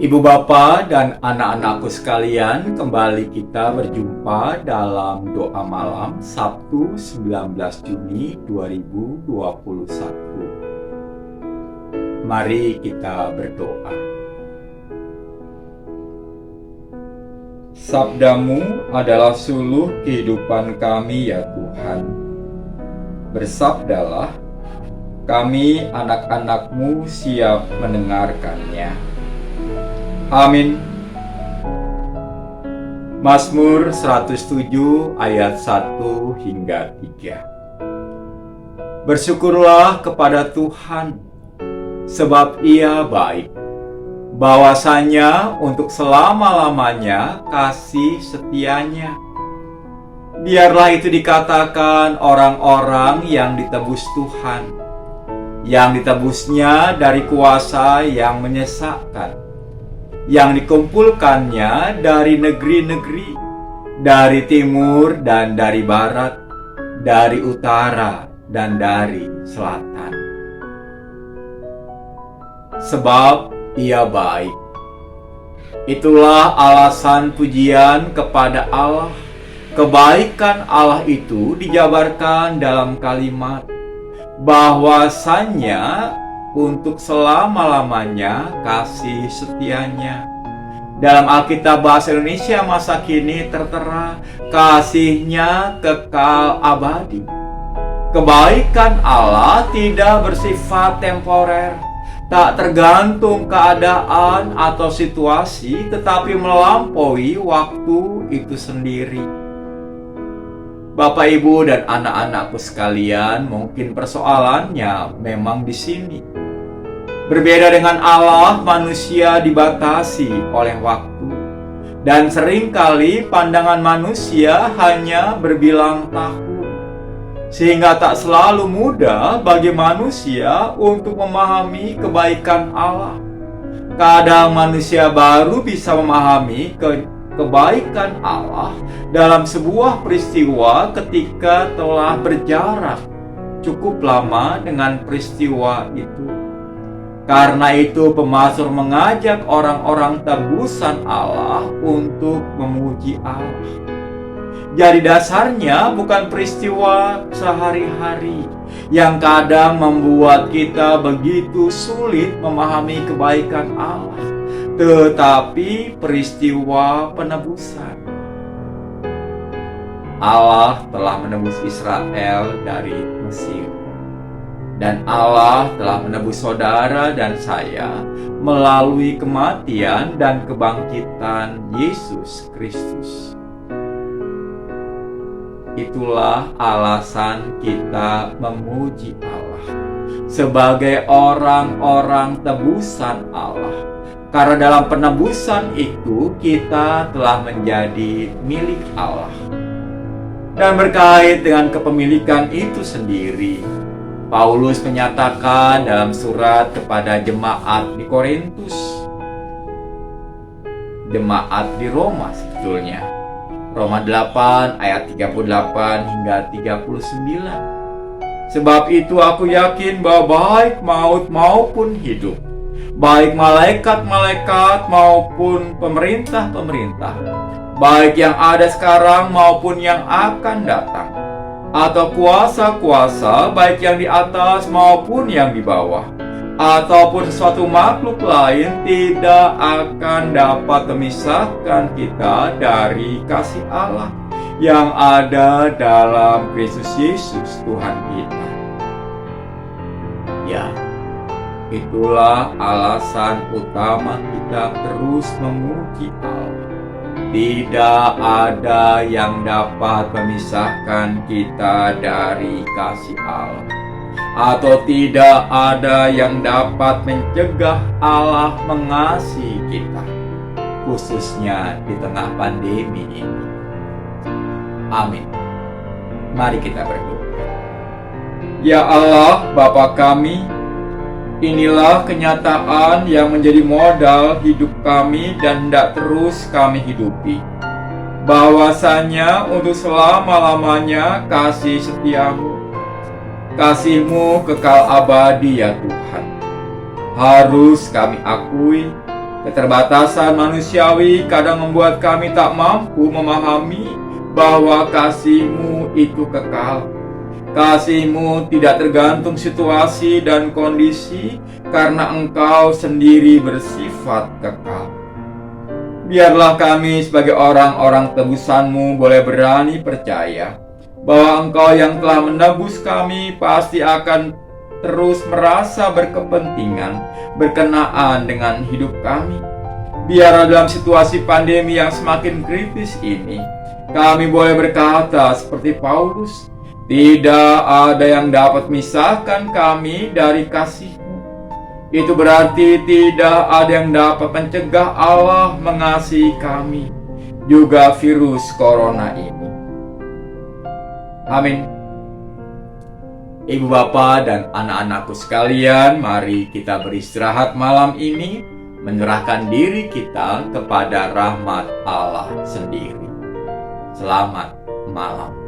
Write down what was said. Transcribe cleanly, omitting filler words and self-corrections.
Ibu bapa dan anak-anakku sekalian, kembali kita berjumpa dalam doa malam Sabtu 19 Juni 2021. Mari kita berdoa. Sabdamu adalah suluh kehidupan kami ya Tuhan. Bersabdalah, kami anak-anak-Mu siap mendengarkannya. Amin. Mazmur 107 ayat 1 hingga 3. Bersyukurlah kepada Tuhan, sebab Ia baik. Bahwasanya untuk selama-lamanya kasih setianya. Biarlah itu dikatakan orang-orang yang ditebus Tuhan, yang ditebusnya dari kuasa yang menyesakkan, yang dikumpulkannya dari negeri-negeri, dari timur dan dari barat, dari utara dan dari selatan. Sebab Ia baik. Itulah alasan pujian kepada Allah. Kebaikan Allah itu dijabarkan dalam kalimat bahwasannya untuk selama-lamanya kasih setianya. Dalam Alkitab Bahasa Indonesia masa kini tertera, kasihnya kekal abadi. Kebaikan Allah tidak bersifat temporer, tak tergantung keadaan atau situasi, tetapi melampaui waktu itu sendiri. Bapak, Ibu, dan anak-anakku sekalian, mungkin persoalannya memang di sini. Berbeda dengan Allah, manusia dibatasi oleh waktu. Dan seringkali pandangan manusia hanya berbilang tahun. Sehingga tak selalu mudah bagi manusia untuk memahami kebaikan Allah. Kadang manusia baru bisa memahami kebaikan Allah dalam sebuah peristiwa ketika telah berjarak cukup lama dengan peristiwa itu. Karena itu pemazmur mengajak orang-orang tebusan Allah untuk memuji Allah. Jadi dasarnya bukan peristiwa sehari-hari yang kadang membuat kita begitu sulit memahami kebaikan Allah, tetapi peristiwa penebusan. Allah telah menebus Israel dari Mesir. Dan Allah telah menebus saudara dan saya melalui kematian dan kebangkitan Yesus Kristus. Itulah alasan kita memuji Allah sebagai orang-orang tebusan Allah. Karena dalam penebusan itu kita telah menjadi milik Allah. Dan berkait dengan kepemilikan itu sendiri, Paulus menyatakan dalam surat kepada jemaat di Korintus, jemaat di Roma sebetulnya, Roma 8 ayat 38 hingga 39. Sebab itu aku yakin bahwa baik maut maupun hidup, baik malaikat-malaikat maupun pemerintah-pemerintah, baik yang ada sekarang maupun yang akan datang, atau kuasa-kuasa, baik yang di atas maupun yang di bawah, ataupun sesuatu makhluk lain, tidak akan dapat memisahkan kita dari kasih Allah yang ada dalam Kristus Yesus Tuhan kita. Ya, itulah alasan utama kita terus memuji Allah. Tidak ada yang dapat memisahkan kita dari kasih Allah, atau tidak ada yang dapat mencegah Allah mengasihi kita, khususnya di tengah pandemi ini. Amin. Mari kita berdoa. Ya Allah, Bapa kami, inilah kenyataan yang menjadi modal hidup kami dan hendak terus kami hidupi. Bahwasanya untuk selama-lamanya kasih setiamu, kasih-Mu kekal abadi ya Tuhan. Harus kami akui Keterbatasan manusiawi kadang membuat kami tak mampu memahami bahwa kasih-Mu itu kekal. Kasih-Mu tidak tergantung situasi dan kondisi, karena Engkau sendiri bersifat kekal. Biarlah kami sebagai orang-orang tebusan-Mu boleh berani percaya bahwa Engkau yang telah menebus kami pasti akan terus merasa berkepentingan, berkenaan dengan hidup kami. Biarlah dalam situasi pandemi yang semakin kritis ini, kami boleh berkata seperti Paulus, tidak ada yang dapat memisahkan kami dari kasih-Mu. Itu berarti tidak ada yang dapat mencegah Allah mengasihi kami, juga virus corona ini. Amin. Ibu bapa dan anak-anakku sekalian, mari kita beristirahat malam ini, menyerahkan diri kita kepada rahmat Allah sendiri. Selamat malam.